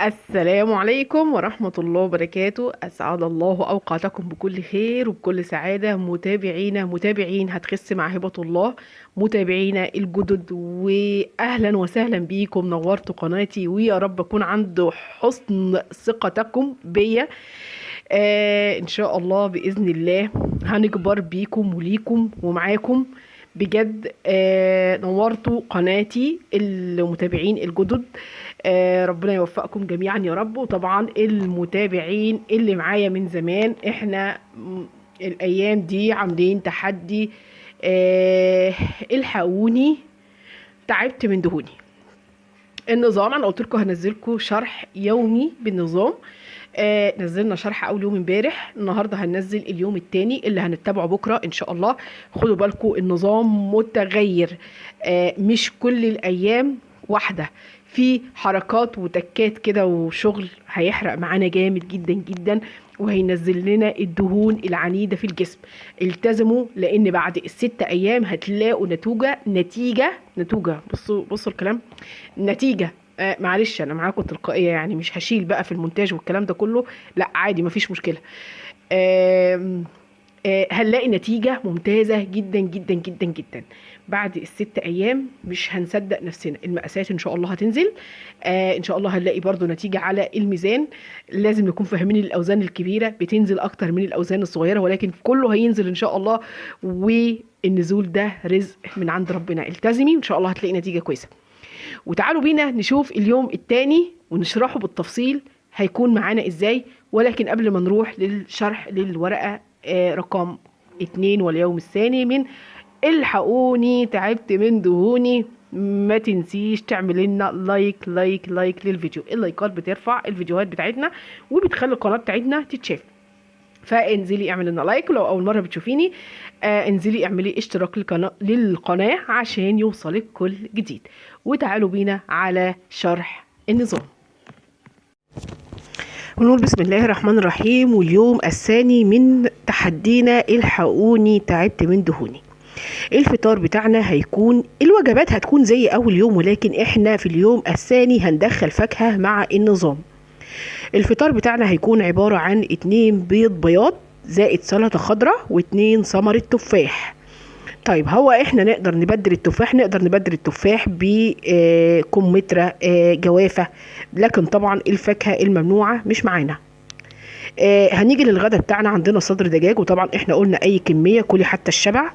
السلام عليكم ورحمة الله وبركاته. أسعد الله أوقاتكم بكل خير وبكل سعادة. متابعين هتخس مع هبة الله، متابعينا الجدد، وأهلا وسهلا بيكم. نورتوا قناتي ويا رب أكون عند حسن ثقتكم بيا. إن شاء الله بإذن الله هنكبر بيكم وليكم ومعاكم بجد. نورتوا قناتي المتابعين الجدد. ربنا يوفقكم جميعا يا رب. وطبعا المتابعين اللي معايا من زمان، احنا الايام دي عاملين تحدي. الحقوني تعبت من دهوني. النظام انا قلت لكم هنزلكم شرح يومي بالنظام. نزلنا شرح اول يوم امبارح، النهارده هننزل اليوم الثاني اللي هنتبعه بكره ان شاء الله. خدوا بالكم النظام متغير، مش كل الايام واحده، في حركات وتكات كده وشغل هيحرق معانا جامد جدا جدا، وهينزل لنا الدهون العنيدة في الجسم. التزموا، لان بعد الست ايام هتلاقوا نتيجة. بصوا الكلام، نتيجة. معلش انا معاكم تلقائية، يعني مش هشيل بقى في المونتاج والكلام ده كله، لا عادي مفيش مشكلة. هنلاقي نتيجة ممتازة جدا جدا جدا جدا بعد الست ايام. مش هنصدق نفسنا. المقاسات ان شاء الله هتنزل، ان شاء الله هنلاقي برضو نتيجة على الميزان. لازم نكون فاهمين الاوزان الكبيرة بتنزل اكتر من الاوزان الصغيرة، ولكن كله هينزل ان شاء الله، والنزول ده رزق من عند ربنا. التزمي ان شاء الله هتلاقي نتيجة كويسة. وتعالوا بينا نشوف اليوم الثاني ونشرحه بالتفصيل هيكون معانا ازاي. ولكن قبل ما نروح للشرح للورقة رقم 2 واليوم الثاني من الحقوني تعبت من دهوني، ما تنسيش تعمل لنا لايك للفيديو. اللايكات بترفع الفيديوهات بتاعتنا وبتخلي القناة بتاعتنا تتشاف. فانزلي اعمل لنا لايك، ولو اول مرة بتشوفيني انزلي اعملي اشتراك للقناة عشان يوصلك كل جديد. وتعالوا بينا على شرح النظام ونقول بسم الله الرحمن الرحيم. واليوم الثاني من تحدينا الحقوني تعبت من دهوني. الفطار بتاعنا هيكون، الوجبات هتكون زي اول يوم، ولكن احنا في اليوم الثاني هندخل فاكهة مع النظام. الفطار بتاعنا هيكون عبارة عن 2 بيض بياض زائد سلطة خضراء و2 ثمرة تفاح. طيب هو احنا نقدر نبدل التفاح بكمثرى جوافة، لكن طبعا الفاكهة الممنوعة مش معانا. هنيجي للغدا بتاعنا، عندنا صدر دجاج، وطبعا احنا قلنا اي كمية كلي حتى الشبع،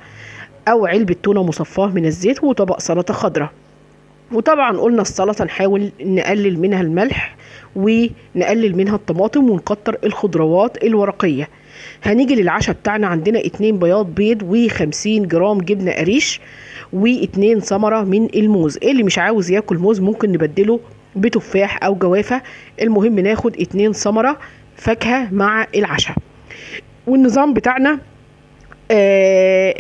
او علبة تونة مصفاة من الزيت، وطبق سلطة خضراء. وطبعا قلنا السلطة نحاول نقلل منها الملح ونقلل منها الطماطم ونكتر الخضروات الورقية. هنيجي للعشاء بتاعنا، عندنا 2 بياض بيض و50 جرام جبنة قريش و2 ثمرة من الموز. اللي مش عاوز ياكل موز ممكن نبدله بتفاح او جوافة، المهم ناخد 2 ثمرة فاكهة مع العشاء. والنظام بتاعنا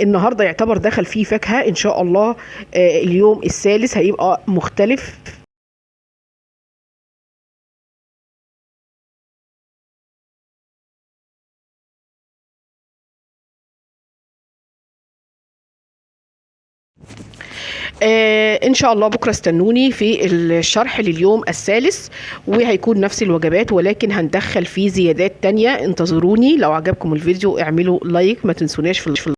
النهاردة يعتبر دخل فيه فاكهة ان شاء الله. اليوم الثالث هيبقى مختلف. ان شاء الله بكره استنوني في الشرح لليوم الثالث، وهيكون نفس الوجبات ولكن هندخل فيه زيادات تانية. انتظروني. لو عجبكم الفيديو اعملوا لايك، ما تنسوناش في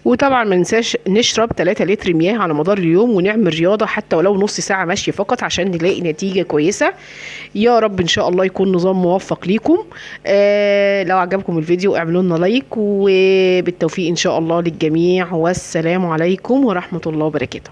وطبعا ما ننساش نشرب 3 لتر مياه على مدار اليوم، ونعمل رياضة حتى ولو نص ساعة مشي فقط عشان نلاقي نتيجة كويسة. يا رب ان شاء الله يكون نظام موفق ليكم. لو عجبكم الفيديو اعملوا لنا لايك، وبالتوفيق ان شاء الله للجميع، والسلام عليكم ورحمة الله وبركاته.